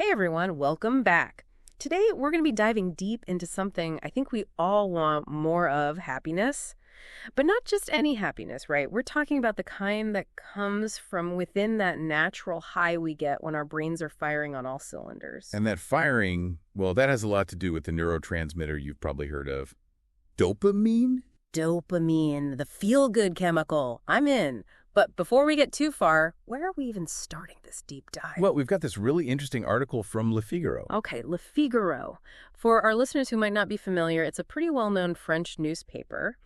Hey everyone, welcome back. Today we're going to be diving deep into something I think we all want more of, happiness. But not just any happiness, right? We're talking about the kind that comes from within that natural high we get when our brains are firing on all cylinders. And that firing, well, that has a lot to do with the neurotransmitter you've probably heard of. Dopamine? Dopamine, the feel-good chemical. I'm in. But before we get too far, where are we even starting this deep dive? Well, we've got this really interesting article from Le Figaro. Okay, Le Figaro. For our listeners who might not be familiar, it's a pretty well-known French newspaper.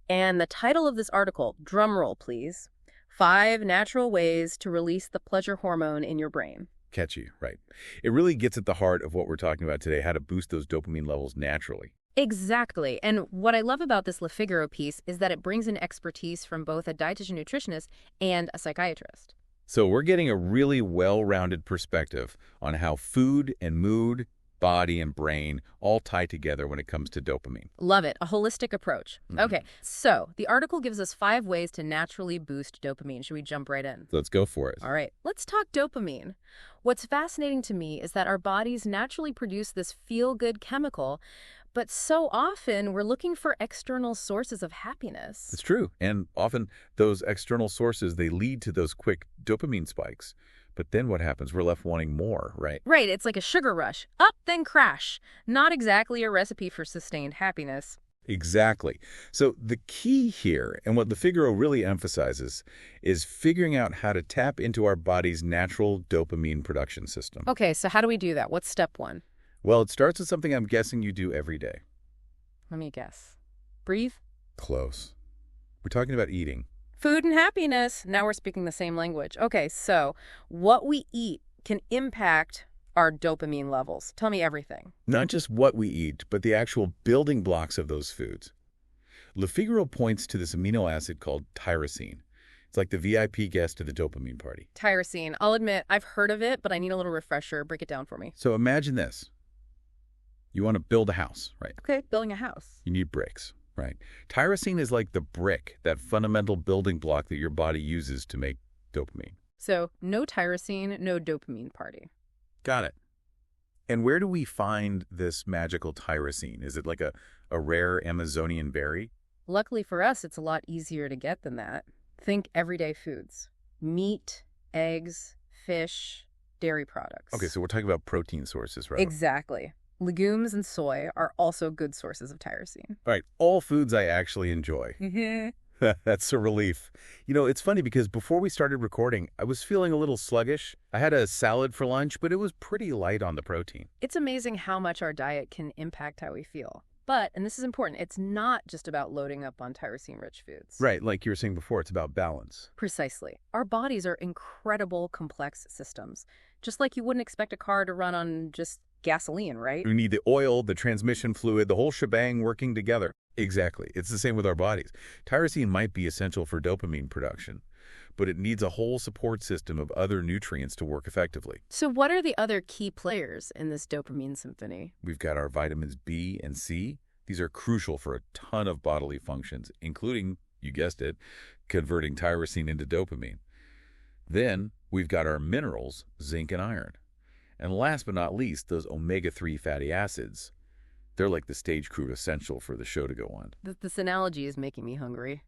And the title of this article, drumroll please, 5 Natural Ways to Release the Pleasure Hormone in Your Brain. Catchy, right. It really gets at the heart of what we're talking about today, how to boost those dopamine levels naturally. Exactly. And what I love about this Le Figaro piece is that it brings in expertise from both a dietitian nutritionist and a psychiatrist. So we're getting a really well-rounded perspective on how food and mood, body and brain all tie together when it comes to dopamine. Love it. A holistic approach. Okay, so the article gives us 5 ways to naturally boost dopamine. Should we jump right in? Let's go for it. All right, let's talk dopamine. What's fascinating to me is that our bodies naturally produce this feel-good chemical, but so often we're looking for external sources of happiness. It's true. And often those external sources, they lead to those quick dopamine spikes. But then what happens? We're left wanting more, right? Right, it's like a sugar rush. Up, then crash. Not exactly a recipe for sustained happiness. Exactly. So the key here, and what Le Figaro really emphasizes, is figuring out how to tap into our body's natural dopamine production system. Okay, so how do we do that? What's step 1? Well, it starts with something I'm guessing you do every day. Let me guess. Breathe? Close. We're talking about eating. Food and happiness. Now we're speaking the same language. Okay, so what we eat can impact our dopamine levels. Tell me everything. Not just what we eat, but the actual building blocks of those foods. Le Figaro points to this amino acid called tyrosine. It's like the VIP guest to the dopamine party. Tyrosine. I'll admit, I've heard of it, but I need a little refresher. Break it down for me. So imagine this. You want to build a house, right? Okay, building a house. You need bricks, right? Tyrosine is like the brick, that fundamental building block that your body uses to make dopamine. So no tyrosine, no dopamine party. Got it. And where do we find this magical tyrosine? Is it like a rare Amazonian berry? Luckily for us, it's a lot easier to get than that. Think everyday foods. Meat, eggs, fish, dairy products. Okay, so we're talking about protein sources, right? Exactly. Legumes and soy are also good sources of tyrosine. All right, all foods I actually enjoy. That's a relief. You know, it's funny because before we started recording, I was feeling a little sluggish. I had a salad for lunch, but it was pretty light on the protein. It's amazing how much our diet can impact how we feel. But, and this is important, it's not just about loading up on tyrosine-rich foods. Right, like you were saying before, it's about balance. Precisely. Our bodies are incredible, complex systems. Just like you wouldn't expect a car to run on just gasoline, right? We need the oil, the transmission fluid, the whole shebang working together. Exactly. It's the same with our bodies. Tyrosine might be essential for dopamine production, but it needs a whole support system of other nutrients to work effectively. So what are the other key players in this dopamine symphony? We've got our vitamins B and C. These are crucial for a ton of bodily functions, including, you guessed it, converting tyrosine into dopamine. Then we've got our minerals, zinc and iron. And last but not least, those omega-3 fatty acids. They're like the stage crew essential for the show to go on. This analogy is making me hungry.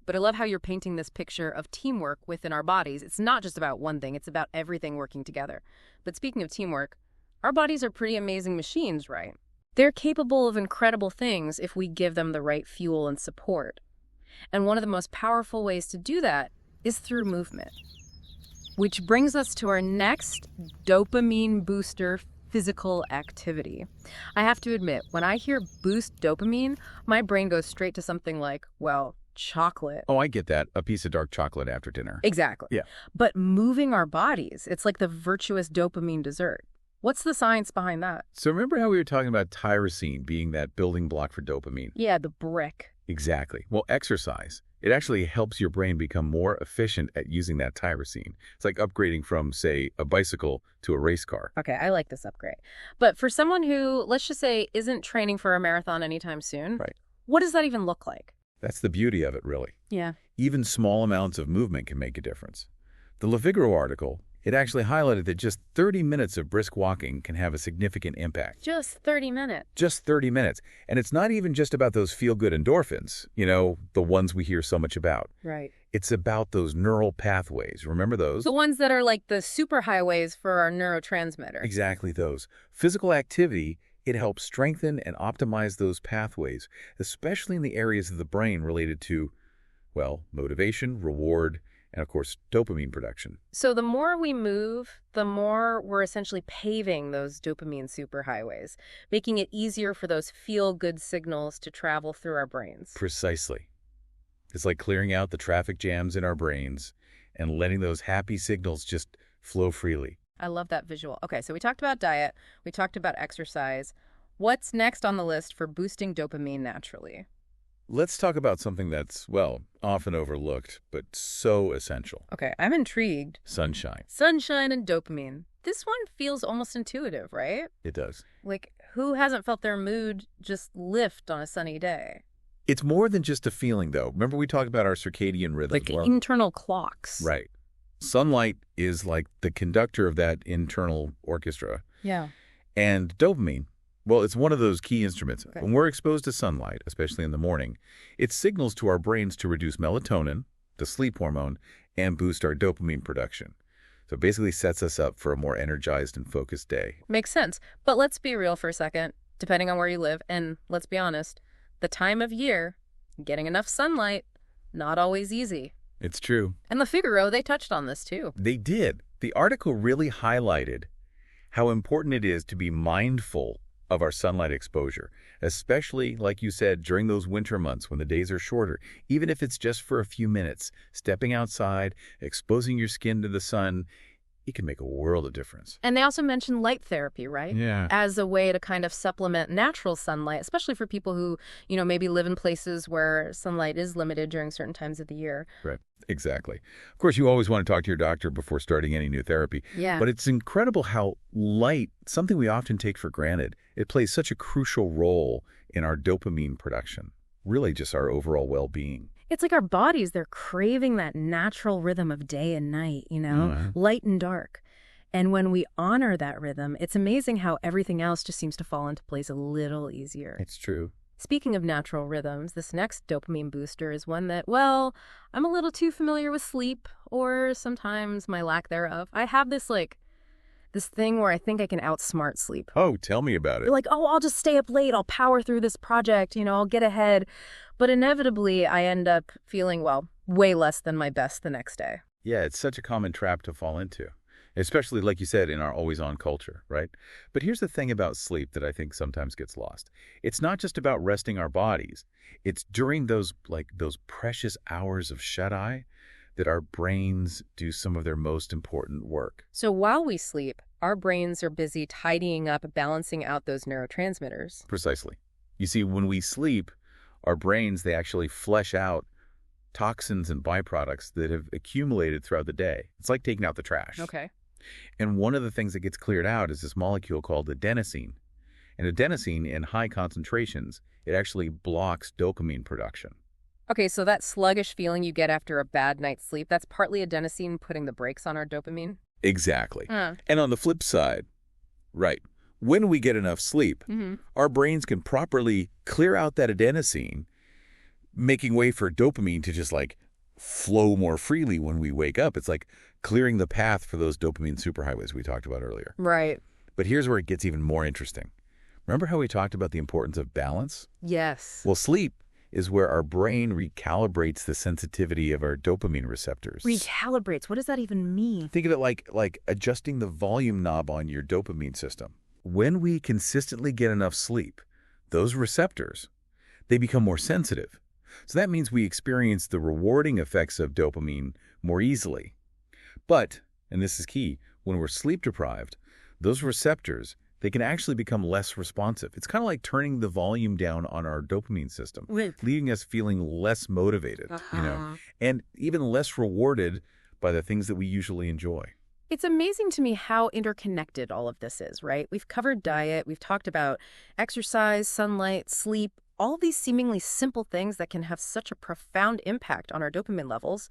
But I love how you're painting this picture of teamwork within our bodies. It's not just about one thing, it's about everything working together. But speaking of teamwork, our bodies are pretty amazing machines, right? They're capable of incredible things if we give them the right fuel and support. And one of the most powerful ways to do that is through movement. Which brings us to our next dopamine booster, physical activity. I have to admit, when I hear boost dopamine, my brain goes straight to something like, well, chocolate. Oh, I get that. A piece of dark chocolate after dinner. Exactly. Yeah. But moving our bodies, it's like the virtuous dopamine dessert. What's the science behind that? So remember how we were talking about tyrosine being that building block for dopamine? Yeah, the brick. Exactly. Well, exercise. It actually helps your brain become more efficient at using that tyrosine. It's like upgrading from, say, a bicycle to a race car. Okay, I like this upgrade. But for someone who, let's just say, isn't training for a marathon anytime soon, Right. What does that even look like? That's the beauty of it, really. Yeah. Even small amounts of movement can make a difference. The Le Figaro article, It actually highlighted that just 30 minutes of brisk walking can have a significant impact. Just 30 minutes. Just 30 minutes. And it's not even just about those feel-good endorphins, the ones we hear so much about. Right. It's about those neural pathways. Remember those? The ones that are like the superhighways for our neurotransmitter. Exactly those. Physical activity, it helps strengthen and optimize those pathways, especially in the areas of the brain related to, well, motivation, reward, and of course, dopamine production. So the more we move, the more we're essentially paving those dopamine superhighways, making it easier for those feel-good signals to travel through our brains. Precisely. It's like clearing out the traffic jams in our brains and letting those happy signals just flow freely. I love that visual. Okay, so we talked about diet, we talked about exercise. What's next on the list for boosting dopamine naturally? Let's talk about something that's, well, often overlooked, but so essential. Okay, I'm intrigued. Sunshine. Sunshine and dopamine. This one feels almost intuitive, right? It does. Like, who hasn't felt their mood just lift on a sunny day? It's more than just a feeling, though. Remember we talked about our circadian rhythms? Like internal clocks. Right. Sunlight is like the conductor of that internal orchestra. Yeah. And dopamine, well, it's one of those key instruments. Okay. When we're exposed to sunlight, especially in the morning, it signals to our brains to reduce melatonin, the sleep hormone, and boost our dopamine production. So it basically sets us up for a more energized and focused day. Makes sense. But let's be real for a second, depending on where you live, and let's be honest, the time of year, getting enough sunlight, not always easy. It's true. And the Figaro, they touched on this too. They did. The article really highlighted how important it is to be mindful of our sunlight exposure, especially, like you said, during those winter months when the days are shorter, even if it's just for a few minutes. Stepping outside, exposing your skin to the sun, it can make a world of difference. And they also mentioned light therapy, right? Yeah. As a way to kind of supplement natural sunlight, especially for people who, maybe live in places where sunlight is limited during certain times of the year. Right. Exactly. Of course, you always want to talk to your doctor before starting any new therapy. Yeah. But it's incredible how light, something we often take for granted, it plays such a crucial role in our dopamine production, really just our overall well-being. It's like our bodies, they're craving that natural rhythm of day and night, light and dark. And when we honor that rhythm, it's amazing how everything else just seems to fall into place a little easier. It's true. Speaking of natural rhythms, this next dopamine booster is one that, well, I'm a little too familiar with sleep, or sometimes my lack thereof. I have this thing where I think I can outsmart sleep. Oh, tell me about it. You're like, oh, I'll just stay up late. I'll power through this project. I'll get ahead. But inevitably, I end up feeling, well, way less than my best the next day. Yeah, it's such a common trap to fall into, especially, like you said, in our always-on culture, right? But here's the thing about sleep that I think sometimes gets lost. It's not just about resting our bodies. It's during those precious hours of shut-eye that our brains do some of their most important work. So while we sleep, our brains are busy tidying up, balancing out those neurotransmitters. Precisely. You see, when we sleep, our brains, they actually flesh out toxins and byproducts that have accumulated throughout the day. It's like taking out the trash. Okay. And one of the things that gets cleared out is this molecule called adenosine. And adenosine, in high concentrations, it actually blocks dopamine production. Okay, so that sluggish feeling you get after a bad night's sleep, that's partly adenosine putting the brakes on our dopamine? Exactly. And on the flip side, right, when we get enough sleep, our brains can properly clear out that adenosine, making way for dopamine to just flow more freely when we wake up. It's like clearing the path for those dopamine superhighways we talked about earlier. Right. But here's where it gets even more interesting. Remember how we talked about the importance of balance? Yes. Well, sleep is where our brain recalibrates the sensitivity of our dopamine receptors. Recalibrates? What does that even mean? Think of it like adjusting the volume knob on your dopamine system. When we consistently get enough sleep, those receptors, they become more sensitive. So that means we experience the rewarding effects of dopamine more easily. But, and this is key, when we're sleep deprived, those receptors, they can actually become less responsive. It's kind of like turning the volume down on our dopamine system, leaving us feeling less motivated, and even less rewarded by the things that we usually enjoy. It's amazing to me how interconnected all of this is, right? We've covered diet, we've talked about exercise, sunlight, sleep, all these seemingly simple things that can have such a profound impact on our dopamine levels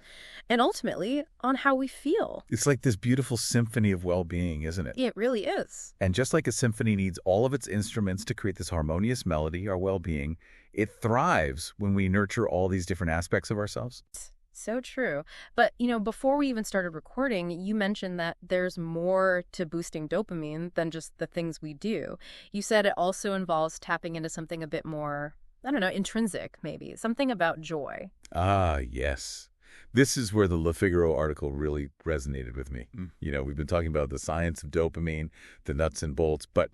and ultimately on how we feel. It's like this beautiful symphony of well-being, isn't it? It really is. And just like a symphony needs all of its instruments to create this harmonious melody, our well-being, it thrives when we nurture all these different aspects of ourselves. So true. But, before we even started recording, you mentioned that there's more to boosting dopamine than just the things we do. You said it also involves tapping into something a bit more, I don't know, intrinsic, maybe, something about joy. Ah, yes. This is where the Le Figaro article really resonated with me. We've been talking about the science of dopamine, the nuts and bolts, but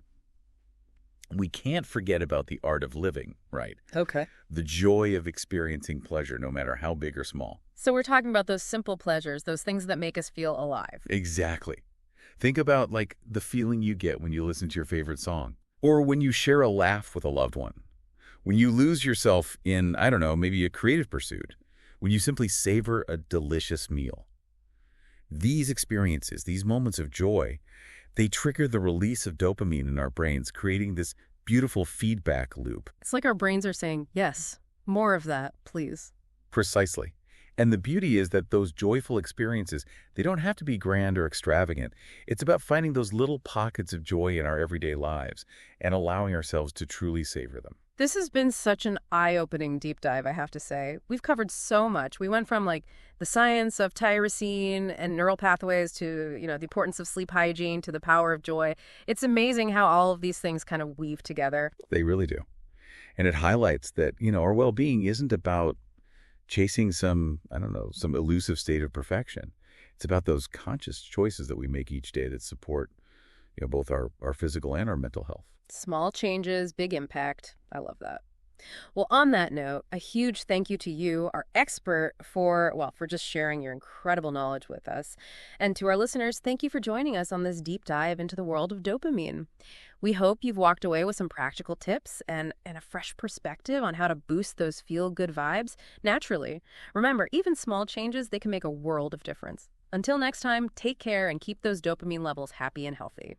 we can't forget about the art of living, right? Okay. The joy of experiencing pleasure, no matter how big or small. So we're talking about those simple pleasures, those things that make us feel alive. Exactly. Think about, like, the feeling you get when you listen to your favorite song, or when you share a laugh with a loved one, when you lose yourself in, I don't know, maybe a creative pursuit, when you simply savor a delicious meal. These experiences, these moments of joy, they trigger the release of dopamine in our brains, creating this beautiful feedback loop. It's like our brains are saying, yes, more of that, please. Precisely. And the beauty is that those joyful experiences, they don't have to be grand or extravagant. It's about finding those little pockets of joy in our everyday lives and allowing ourselves to truly savor them. This has been such an eye-opening deep dive, I have to say. We've covered so much. We went from the science of tyrosine and neural pathways to, the importance of sleep hygiene to the power of joy. It's amazing how all of these things kind of weave together. They really do. And it highlights that, our well-being isn't about chasing some elusive state of perfection. It's about those conscious choices that we make each day that support, both our physical and our mental health. Small changes, big impact. I love that. Well, on that note, a huge thank you to you, our expert, for just sharing your incredible knowledge with us. And to our listeners, thank you for joining us on this deep dive into the world of dopamine. We hope you've walked away with some practical tips and a fresh perspective on how to boost those feel-good vibes naturally. Remember, even small changes, they can make a world of difference. Until next time, take care and keep those dopamine levels happy and healthy.